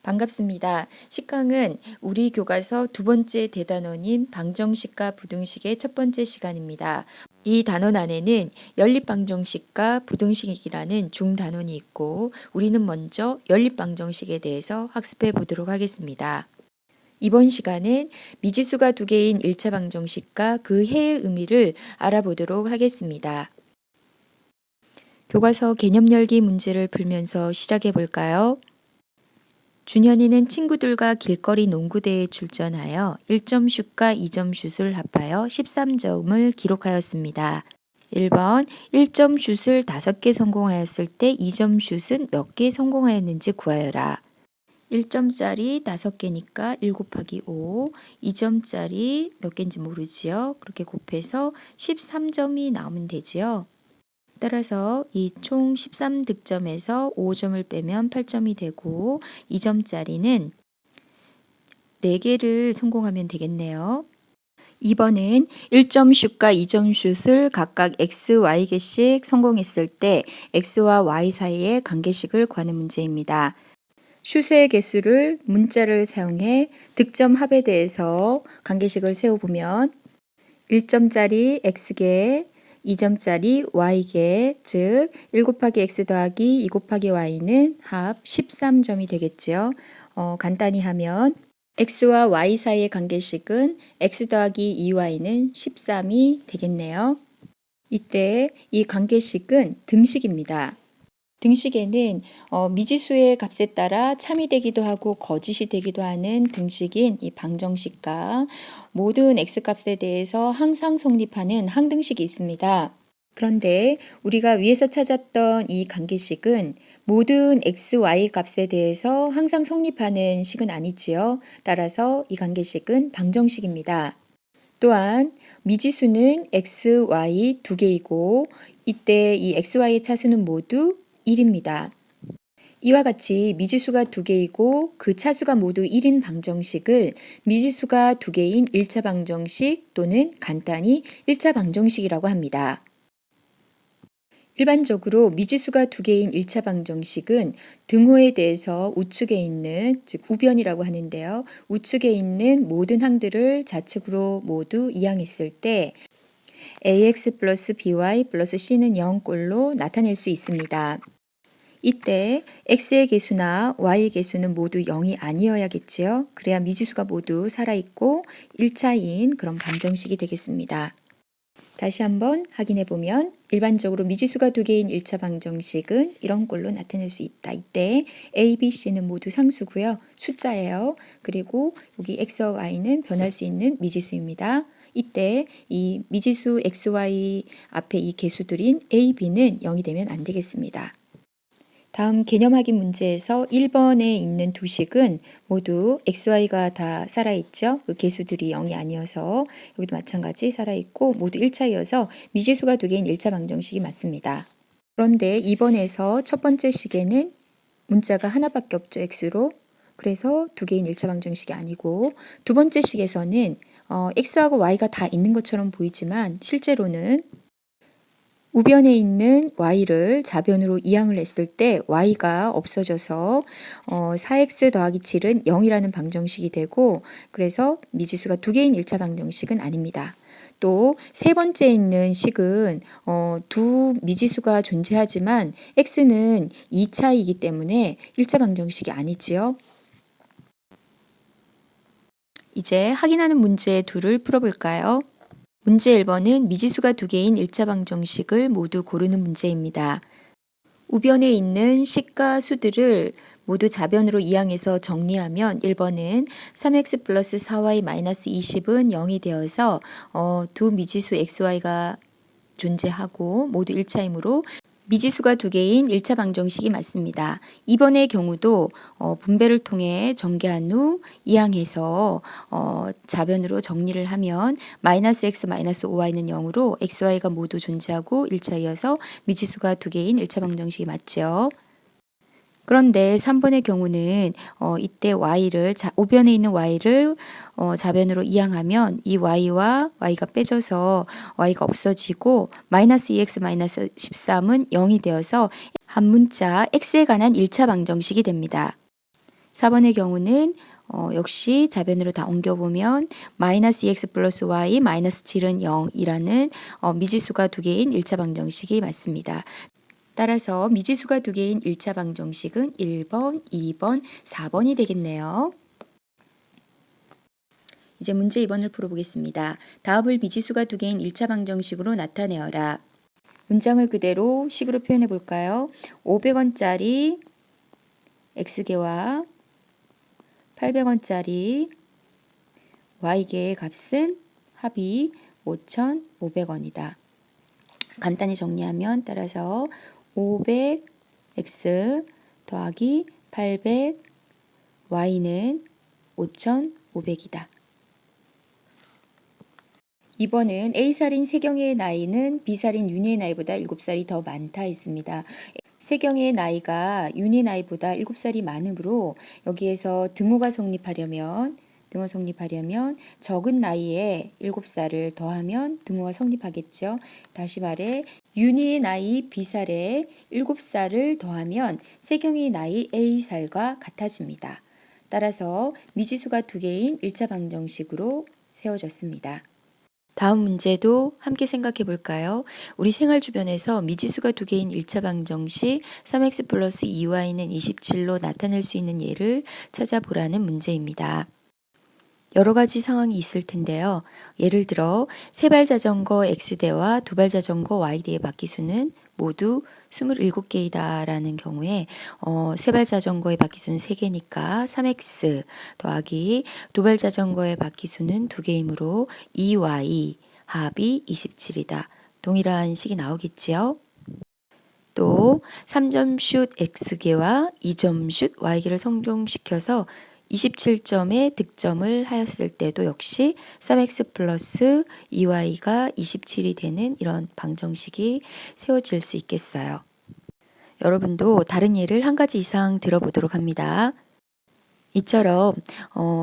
반갑습니다. 10강은 우리 교과서 두 번째 대단원인 방정식과 부등식의 첫 번째 시간입니다. 이 단원 안에는 연립방정식과 부등식이라는 중단원이 있고 우리는 먼저 연립방정식에 대해서 학습해 보도록 하겠습니다. 이번 시간은 미지수가 두 개인 1차 방정식과 그 해의 의미를 알아보도록 하겠습니다. 교과서 개념 열기 문제를 풀면서 시작해 볼까요? 준현이는 친구들과 길거리 농구대회에 출전하여 1점 슛과 2점 슛을 합하여 13점을 기록하였습니다. 1번 1점 슛을 5개 성공하였을 때 2점 슛은 몇 개 성공하였는지 구하여라. 1점짜리 5개니까 1 곱하기 5, 2점짜리 몇 개인지 모르지요. 그렇게 곱해서 13점이 나오면 되지요. 따라서 이 총 13득점에서 5점을 빼면 8점이 되고 2점짜리는 4개를 성공하면 되겠네요. 2번은 1점 슛과 2점 슛을 각각 x, y개씩 성공했을 때 x와 y 사이의 관계식을 구하는 문제입니다. 슛의 개수를 문자를 사용해 득점 합에 대해서 관계식을 세워보면 1점짜리 x개, 2점짜리 y개, 즉 1 곱하기 x 더하기 2 곱하기 y는 합 13점이 되겠죠. 간단히 하면 x와 y 사이의 관계식은 x 더하기 2y는 13이 되겠네요. 이때 이 관계식은 등식입니다. 등식에는 미지수의 값에 따라 참이 되기도 하고 거짓이 되기도 하는 등식인 이 방정식과 모든 x값에 대해서 항상 성립하는 항등식이 있습니다. 그런데 우리가 위에서 찾았던 이 관계식은 모든 x, y 값에 대해서 항상 성립하는 식은 아니지요. 따라서 이 관계식은 방정식입니다. 또한 미지수는 x, y 두 개이고 이때 이 x, y의 차수는 모두 1입니다. 이와 같이 미지수가 두 개이고 그 차수가 모두 1인 방정식을 미지수가 두 개인 1차 방정식 또는 간단히 1차 방정식이라고 합니다. 일반적으로 미지수가 두 개인 1차 방정식은 등호에 대해서 우측에 있는, 즉 우변이라고 하는데요. 우측에 있는 모든 항들을 좌측으로 모두 이항했을 때 ax 플러스 by 플러스 c는 0꼴로 나타낼 수 있습니다. 이때 x의 개수나 y의 개수는 모두 0이 아니어야겠지요. 그래야 미지수가 모두 살아있고 1차인 그런 방정식이 되겠습니다. 다시 한번 확인해 보면 일반적으로 미지수가 두 개인 1차 방정식은 이런 꼴로 나타낼 수 있다. 이때 a, b, c는 모두 상수고요. 숫자예요. 그리고 여기 x와 y는 변할 수 있는 미지수입니다. 이때 이 미지수 x, y 앞에 이 개수들인 a, b는 0이 되면 안 되겠습니다. 다음 개념 확인 문제에서 1번에 있는 두 식은 모두 XY가 다 살아있죠. 그 개수들이 0이 아니어서 여기도 마찬가지 살아있고 모두 1차이어서 미지수가 두 개인 1차 방정식이 맞습니다. 그런데 2번에서 첫 번째 식에는 문자가 하나밖에 없죠. X로. 그래서 두 개인 1차 방정식이 아니고 두 번째 식에서는 X하고 Y가 다 있는 것처럼 보이지만 실제로는 우변에 있는 y를 좌변으로 이항을 했을 때 y가 없어져서 4x 더하기 7은 0이라는 방정식이 되고 그래서 미지수가 두 개인 1차 방정식은 아닙니다. 또 세 번째 있는 식은 두 미지수가 존재하지만 x는 2차이기 때문에 1차 방정식이 아니지요. 이제 확인하는 문제 둘을 풀어볼까요? 문제 1번은 미지수가 두 개인 1차 방정식을 모두 고르는 문제입니다. 우변에 있는 식과 수들을 모두 좌변으로 이항해서 정리하면 1번은 3x 플러스 4y 마이너스 20은 0이 되어서 두 미지수 xy가 존재하고 모두 1차이므로 미지수가 두 개인 1차 방정식이 맞습니다. 2번의 경우도 분배를 통해 전개한 후 이항해서 좌변으로 정리를 하면 마이너스 x 마이너스 5y는 0으로 xy가 모두 존재하고 1차이어서 미지수가 두 개인 1차 방정식이 맞죠. 그런데 3번의 경우는 이때 y를 우변에 있는 y를 좌변으로 이항하면 이 y와 y가 빼져서 y가 없어지고 마이너스 2x 마이너스 13은 0이 되어서 한 문자 x에 관한 1차 방정식이 됩니다. 4번의 경우는 역시 좌변으로 다 옮겨보면 마이너스 2x 플러스 y 마이너스 7은 0이라는 미지수가 두 개인 1차 방정식이 맞습니다. 따라서 미지수가 두 개인 1차 방정식은 1번, 2번, 4번이 되겠네요. 이제 문제 2번을 풀어보겠습니다. 답을 미지수가 두 개인 1차 방정식으로 나타내어라. 문장을 그대로 식으로 표현해 볼까요? 500원짜리 x개와 800원짜리 y개의 값은 합이 5,500원이다. 간단히 정리하면 따라서 500x 더하기 800y는 5,500이다. 2번은 A살인 세경이의 나이는 B살인 윤희의 나이보다 7살이 더 많다 했습니다. 세경이의 나이가 윤희의 나이보다 7살이 많으므로 여기에서 등호가 성립하려면 적은 나이에 7살을 더하면 등호가 성립하겠죠. 다시 말해 윤희의 나이 B살에 7살을 더하면 세경이의 나이 A살과 같아집니다. 따라서 미지수가 두 개인 1차 방정식으로 세워졌습니다. 다음 문제도 함께 생각해 볼까요? 우리 생활 주변에서 미지수가 두 개인 1차 방정식 3x 플러스 2y는 27로 나타낼 수 있는 예를 찾아보라는 문제입니다. 여러 가지 상황이 있을 텐데요. 예를 들어 세발 자전거 x대와 두발 자전거 y대의 바퀴수는 모두 27개이다 라는 경우에 세발 자전거의 바퀴수는 3개니까 3x 더하기 두발 자전거의 바퀴수는 2개이므로 2y 합이 27이다. 동일한 식이 나오겠지요. 또 3점 슛 x개와 2점 슛 y개를 성공시켜서 27점의 득점을 하였을 때도 역시 3x 플러스 2y가 27이 되는 이런 방정식이 세워질 수 있겠어요. 여러분도 다른 예를 한 가지 이상 들어보도록 합니다. 이처럼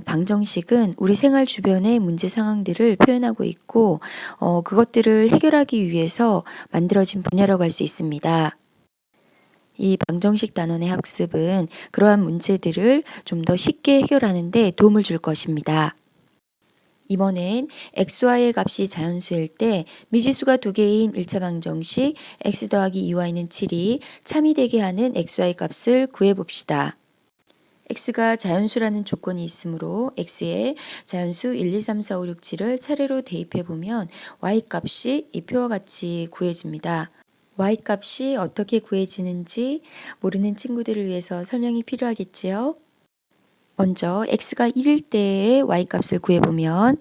방정식은 우리 생활 주변의 문제 상황들을 표현하고 있고 그것들을 해결하기 위해서 만들어진 분야라고 할 수 있습니다. 이 방정식 단원의 학습은 그러한 문제들을 좀 더 쉽게 해결하는 데 도움을 줄 것입니다. 이번엔 xy의 값이 자연수일 때 미지수가 두 개인 1차 방정식 x 더하기 2y는 7이 참이 되게 하는 xy 값을 구해봅시다. x가 자연수라는 조건이 있으므로 x에 자연수 1, 2, 3, 4, 5, 6, 7을 차례로 대입해보면 y 값이 이 표와 같이 구해집니다. y값이 어떻게 구해지는지 모르는 친구들을 위해서 설명이 필요하겠지요. 먼저 x가 1일 때의 y값을 구해보면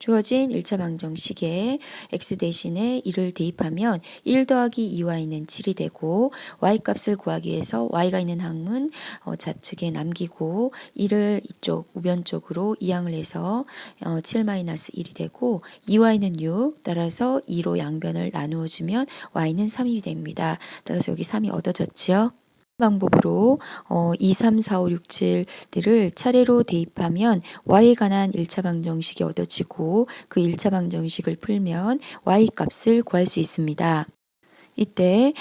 주어진 1차 방정식에 x 대신에 1을 대입하면 1 더하기 2y는 7이 되고 y값을 구하기 위해서 y가 있는 항은 좌측에 남기고 1을 이쪽 우변 쪽으로 이항을 해서 7-1이 되고 2y는 6 따라서 2로 양변을 나누어 주면 y는 3이 됩니다. 따라서 여기 3이 얻어졌지요. 방법으로 2, 3, 4, 5, 6, 7들을 차례로 대입하면 y에 관한 1차 방정식이 얻어지고 그 1차 방정식을 풀면 y 값을 구할 수 있습니다. 이때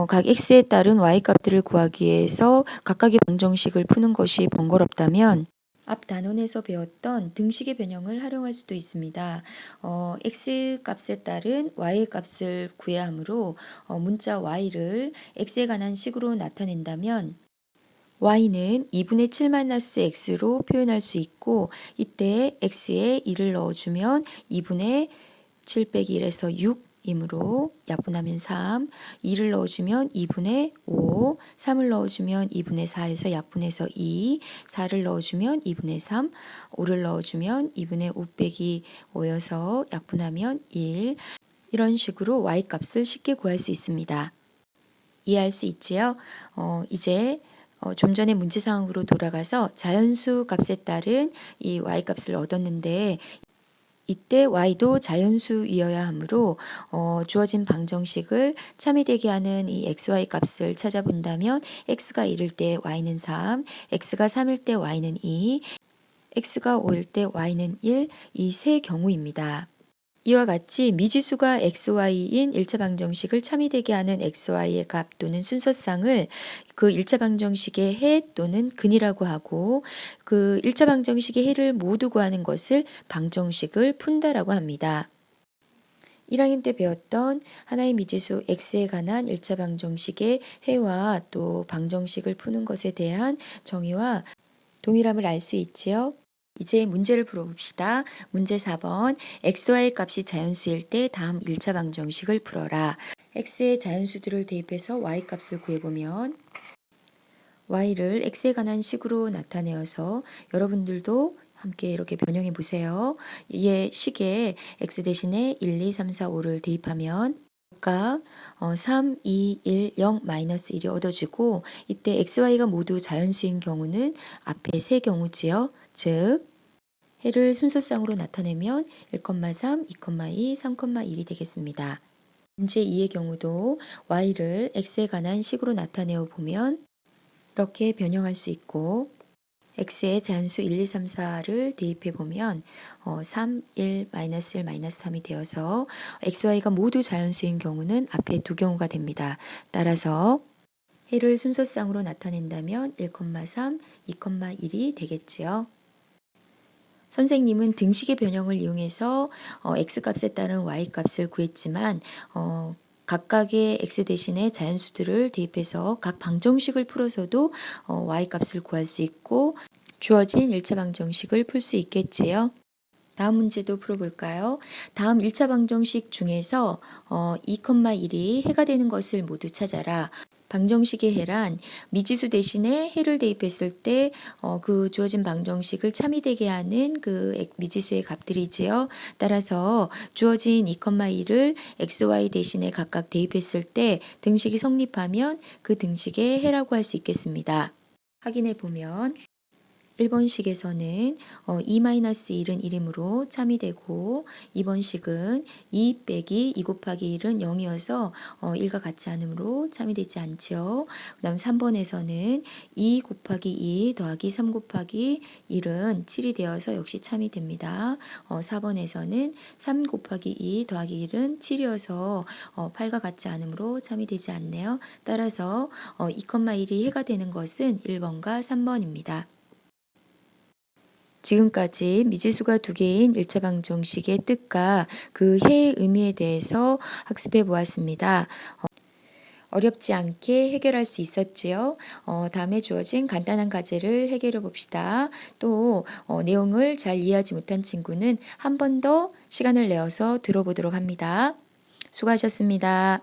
각 x에 따른 y 값들을 구하기 위해서 각각의 방정식을 푸는 것이 번거롭다면 앞 단원에서 배웠던 등식의 변형을 활용할 수도 있습니다. x 값에 따른 y의 값을 구해야 하므로 문자 y를 x에 관한 식으로 나타낸다면 y는 2분의 7 x로 표현할 수 있고 이때 x에 1을 넣어주면 2분의 7 빼기 1에서 6이므로 약분하면 3, 2를 넣어주면 2분의 5, 3을 넣어주면 2분의 4에서 약분해서 2, 4를 넣어주면 2분의 3, 5를 넣어주면 2분의 5 빼기 5여서 약분하면 1 이런 식으로 y값을 쉽게 구할 수 있습니다. 이해할 수 있지요? 이제 좀 전에 문제 상황으로 돌아가서 자연수 값에 따른 이 y값을 얻었는데 이때 y도 자연수이어야 하므로 주어진 방정식을 참이 되게 하는 이 xy 값을 찾아본다면 x가 1일 때 y는 3, x가 3일 때 y는 2, x가 5일 때 y는 1, 이 세 경우입니다. 이와 같이 미지수가 xy인 1차 방정식을 참이되게 하는 xy의 값 또는 순서쌍을 그 1차 방정식의 해 또는 근이라고 하고 그 1차 방정식의 해를 모두 구하는 것을 방정식을 푼다라고 합니다. 1학년 때 배웠던 하나의 미지수 x에 관한 1차 방정식의 해와 또 방정식을 푸는 것에 대한 정의와 동일함을 알 수 있지요. 이제 문제를 풀어봅시다. 문제 4번 xy의 값이 자연수일 때 다음 1차 방정식을 풀어라. x의 자연수들을 대입해서 y 값을 구해보면 y를 x에 관한 식으로 나타내어서 여러분들도 함께 이렇게 변형해 보세요. 이에 식에 x 대신에 1, 2, 3, 4, 5를 대입하면 각각 3, 2, 1, 0, 마이너스 1이 얻어지고 이때 xy가 모두 자연수인 경우는 앞에 세 경우지요. 즉 해를 순서쌍으로 나타내면 1,3, 2,2, 3,1이 되겠습니다. 문제 2의 경우도 y를 x에 관한 식으로 나타내어 보면 이렇게 변형할 수 있고 x의 자연수 1, 2, 3, 4를 대입해 보면 3, 1, 마이너스 1, 마이너스 3이 되어서 xy가 모두 자연수인 경우는 앞에 두 경우가 됩니다. 따라서 해를 순서쌍으로 나타낸다면 1,3, 2,1이 되겠지요. 선생님은 등식의 변형을 이용해서 x값에 따른 y값을 구했지만 각각의 x 대신에 자연수들을 대입해서 각 방정식을 풀어서도 y값을 구할 수 있고 주어진 1차 방정식을 풀 수 있겠지요. 다음 문제도 풀어볼까요? 다음 1차 방정식 중에서 2,1이 해가 되는 것을 모두 찾아라. 방정식의 해란 미지수 대신에 해를 대입했을 때 그 주어진 방정식을 참이되게 하는 그 미지수의 값들이지요. 따라서 주어진 2,1을 xy 대신에 각각 대입했을 때 등식이 성립하면 그 등식의 해라고 할 수 있겠습니다. 확인해 보면 1번식에서는 2-1은 1이므로 참이 되고 2번식은 2 빼기 2 곱하기 1은 0이어서 1과 같지 않으므로 참이 되지 않죠. 그 다음 3번에서는 2 곱하기 2 더하기 3 곱하기 1은 7이 되어서 역시 참이 됩니다. 4번에서는 3 곱하기 2 더하기 1은 7이어서 8과 같지 않으므로 참이 되지 않네요. 따라서 2,1이 해가 되는 것은 1번과 3번입니다. 지금까지 미지수가 두 개인 1차 방정식의 뜻과 그 해의 의미에 대해서 학습해 보았습니다. 어렵지 않게 해결할 수 있었지요. 다음에 주어진 간단한 과제를 해결해 봅시다. 또 내용을 잘 이해하지 못한 친구는 한 번 더 시간을 내어서 들어보도록 합니다. 수고하셨습니다.